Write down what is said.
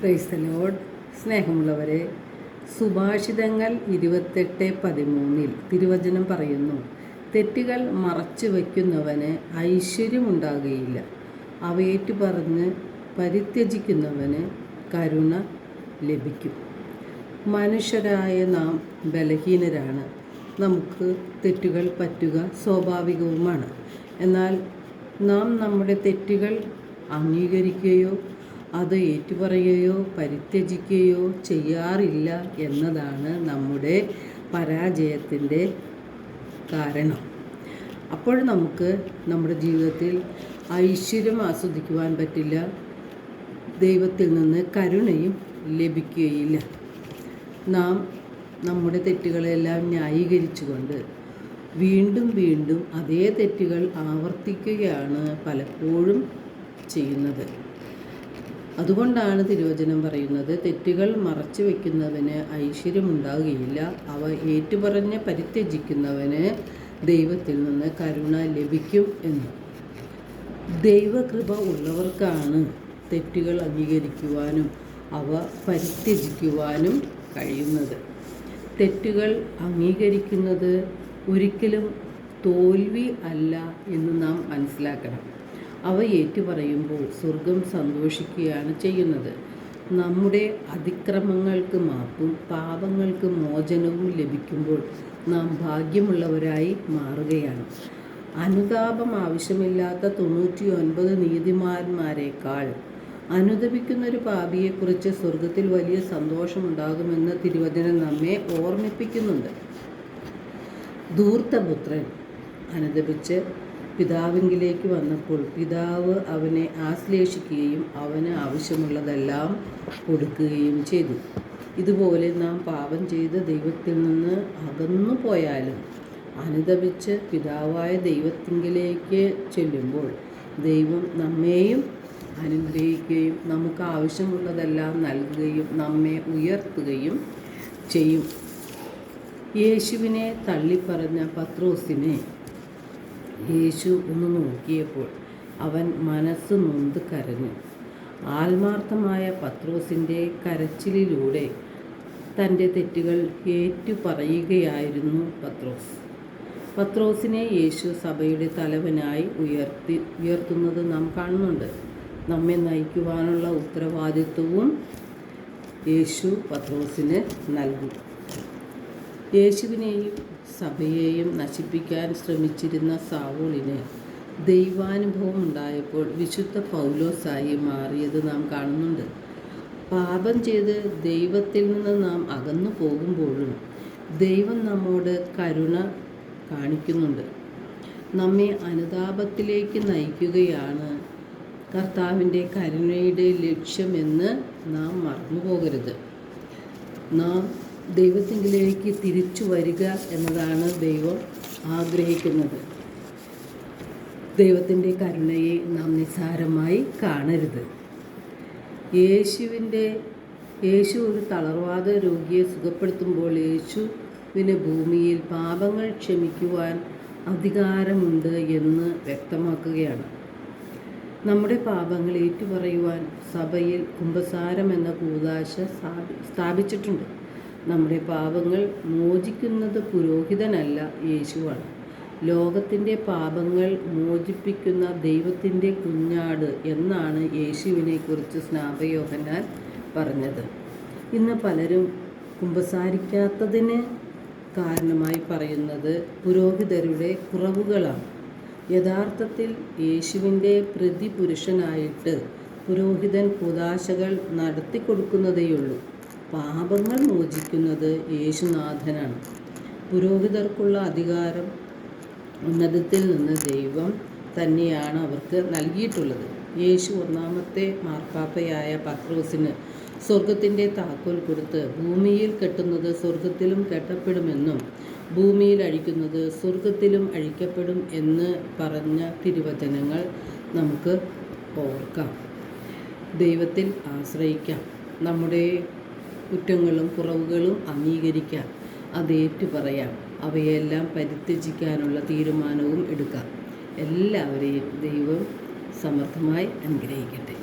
Praise the Lord. സ്നേഹമുള്ളവരെ, സുഭാഷിതങ്ങൾ 28:13 തിരുവചനം പറയുന്നു, തെറ്റുകൾ മറച്ചു വയ്ക്കുന്നവന് ഐശ്വര്യമുണ്ടാകുകയില്ല, അവയേറ്റു പറഞ്ഞ് പരിത്യജിക്കുന്നവന് കരുണ ലഭിക്കും. മനുഷ്യരായ നാം ബലഹീനരാണ്. നമുക്ക് തെറ്റുകൾ പറ്റുക സ്വാഭാവികവുമാണ്. എന്നാൽ നാം നമ്മുടെ തെറ്റുകൾ അംഗീകരിക്കുകയോ അത് ഏറ്റുപറയുകയോ പരിത്യജിക്കുകയോ ചെയ്യാറില്ല എന്നതാണ് നമ്മുടെ പരാജയത്തിൻ്റെ കാരണം. അപ്പോൾ നമുക്ക് നമ്മുടെ ജീവിതത്തിൽ ഐശ്വര്യം ആസ്വദിക്കുവാൻ പറ്റില്ല, ദൈവത്തിൽ നിന്ന് കരുണയും ലഭിക്കുകയില്ല. നാം നമ്മുടെ തെറ്റുകളെല്ലാം ന്യായീകരിച്ചുകൊണ്ട് വീണ്ടും വീണ്ടും അതേ തെറ്റുകൾ ആവർത്തിക്കുകയാണ് പലപ്പോഴും ചെയ്യുന്നത്. അതുകൊണ്ടാണ് തിരുവചനം പറയുന്നത്, തെറ്റുകൾ മറച്ചു വയ്ക്കുന്നവന് ഐശ്വര്യമുണ്ടാകുകയില്ല, അവ ഏറ്റുപറഞ്ഞ് പരിത്യജിക്കുന്നവന് ദൈവത്തിൽ നിന്ന് കരുണ ലഭിക്കും എന്ന്. ദൈവകൃപ ഉള്ളവർക്കാണ് തെറ്റുകൾ അംഗീകരിക്കുവാനും അവ പരിത്യജിക്കുവാനും കഴിയുന്നത്. തെറ്റുകൾ അംഗീകരിക്കുന്നത് ഒരിക്കലും തോൽവി അല്ല എന്ന് നാം മനസ്സിലാക്കണം. അവ ഏറ്റുപറയുമ്പോൾ സ്വർഗം സന്തോഷിക്കുകയാണ് ചെയ്യുന്നത്. നമ്മുടെ അതിക്രമങ്ങൾക്ക് മാപ്പും പാപങ്ങൾക്ക് മോചനവും ലഭിക്കുമ്പോൾ നാം ഭാഗ്യമുള്ളവരായി മാറുകയാണ്. അനുതാപം ആവശ്യമില്ലാത്ത 99 നീതിമാന്മാരെക്കാൾ അനുതപിക്കുന്നൊരു പാപിയെക്കുറിച്ച് സ്വർഗത്തിൽ വലിയ സന്തോഷമുണ്ടാകുമെന്ന് തിരുവചനം നമ്മെ ഓർമ്മിപ്പിക്കുന്നുണ്ട്. ധൂർത്തപുത്രൻ അനുതപിച്ച് പിതാവിങ്കിലേക്ക് വന്നപ്പോൾ പിതാവ് അവനെ ആശ്ലേഷിക്കുകയും അവന് ആവശ്യമുള്ളതെല്ലാം കൊടുക്കുകയും ചെയ്തു. ഇതുപോലെ നാം പാപം ചെയ്ത് ദൈവത്തിൽ നിന്ന് അകന്നു പോയാലും അനുതപിച്ച് പിതാവായ ദൈവത്തിങ്കിലേക്ക് ചെല്ലുമ്പോൾ ദൈവം നമ്മെയും അനുഗ്രഹിക്കുകയും നമുക്ക് ആവശ്യമുള്ളതെല്ലാം നൽകുകയും നമ്മെ ഉയർത്തുകയും ചെയ്യും. യേശുവിനെ തള്ളിപ്പറഞ്ഞ പത്രോസിനെ യേശു ഒന്ന് നോക്കിയപ്പോൾ അവൻ മനസ്സ് നൊന്ത് കരഞ്ഞു. ആത്മാർത്ഥമായ പത്രോസിൻ്റെ കരച്ചിലിലൂടെ തൻ്റെ തെറ്റുകൾ ഏറ്റുപറയുകയായിരുന്നു പത്രോസിനെ യേശു സഭയുടെ തലവനായി ഉയർത്തുന്നത് നാം കാണുന്നുണ്ട്. നമ്മെ നയിക്കുവാനുള്ള ഉത്തരവാദിത്വവും യേശു പത്രോസിന് നൽകി. യേശുവിനെയും സഭയെയും നശിപ്പിക്കാൻ ശ്രമിച്ചിരുന്ന സാവൂളിന് ദൈവാനുഭവം ഉണ്ടായപ്പോൾ വിശുദ്ധ പൗലോസായി മാറിയത് നാം കാണുന്നുണ്ട്. പാപം ചെയ്ത് ദൈവത്തിൽ നിന്ന് നാം അകന്നു പോകുമ്പോഴും ദൈവം നമ്മോട് കരുണ കാണിക്കുന്നുണ്ട്. നമ്മെ അനുതാപത്തിലേക്ക് നയിക്കുകയാണ് കർത്താവിൻ്റെ കരുണയുടെ ലക്ഷ്യമെന്ന് നാം മറന്നുപോകരുത്. നാം ദൈവത്തിങ്കിലേക്ക് തിരിച്ചു വരിക എന്നതാണ് ദൈവം ആഗ്രഹിക്കുന്നത്. ദൈവത്തിൻ്റെ കരുണയെ നാം നിസ്സാരമായി കാണരുത്. യേശു ഒരു തളർവാദ രോഗിയെ സുഖപ്പെടുത്തുമ്പോൾ യേശുവിന് ഭൂമിയിൽ പാപങ്ങൾ ക്ഷമിക്കുവാൻ അധികാരമുണ്ട് എന്ന് വ്യക്തമാക്കുകയാണ്. നമ്മുടെ പാപങ്ങൾ ഏറ്റുപറയുവാൻ സഭയിൽ കുമ്പസാരം എന്ന കൂദാശ സ്ഥാപിച്ചിട്ടുണ്ട്. നമ്മുടെ പാപങ്ങൾ മോചിക്കുന്നത് പുരോഹിതനല്ല, യേശുവാണ്. ലോകത്തിൻ്റെ പാപങ്ങൾ മോചിപ്പിക്കുന്ന ദൈവത്തിൻ്റെ കുഞ്ഞാട് എന്നാണ് യേശുവിനെക്കുറിച്ച് സ്നാപകയോഹന്നാൻ പറഞ്ഞത്. ഇന്ന് പലരും കുമ്പസാരിക്കാത്തതിന് കാരണമായി പറയുന്നത് പുരോഹിതരുടെ കുറവുകളാണ്. യഥാർത്ഥത്തിൽ യേശുവിൻ്റെ പ്രതിപുരുഷനായിട്ട് പുരോഹിതൻ കൂദാശകൾ നടത്തിക്കൊടുക്കുന്നതേയുള്ളൂ. പാപങ്ങൾ മോചിക്കുന്നത് യേശുനാഥനാണ്. പുരോഹിതർക്കുള്ള അധികാരം ഉന്നതത്തിൽ നിന്ന് ദൈവം തന്നെയാണ് അവർക്ക് നൽകിയിട്ടുള്ളത്. യേശു ഒന്നാമത്തെ മാർപ്പാപ്പയായ പത്രോസിന് സ്വർഗത്തിൻ്റെ താക്കോൽ കൊടുത്ത് ഭൂമിയിൽ കെട്ടുന്നത് സ്വർഗത്തിലും കെട്ടപ്പെടുമെന്നും ഭൂമിയിൽ അഴിക്കുന്നത് സ്വർഗത്തിലും അഴിക്കപ്പെടും എന്ന് പറഞ്ഞ തിരുവചനങ്ങൾ നമുക്ക് ഓർക്കാം. ദൈവത്തിൽ ആശ്രയിക്കാം. നമ്മുടെ കുറ്റങ്ങളും കുറവുകളും അംഗീകരിക്കാം, അതേറ്റു പറയാം, അവയെല്ലാം പരിത്യജിക്കാനുള്ള തീരുമാനവും എടുക്കാം. എല്ലാവരെയും ദൈവം സമർത്ഥമായി അനുഗ്രഹിക്കട്ടെ.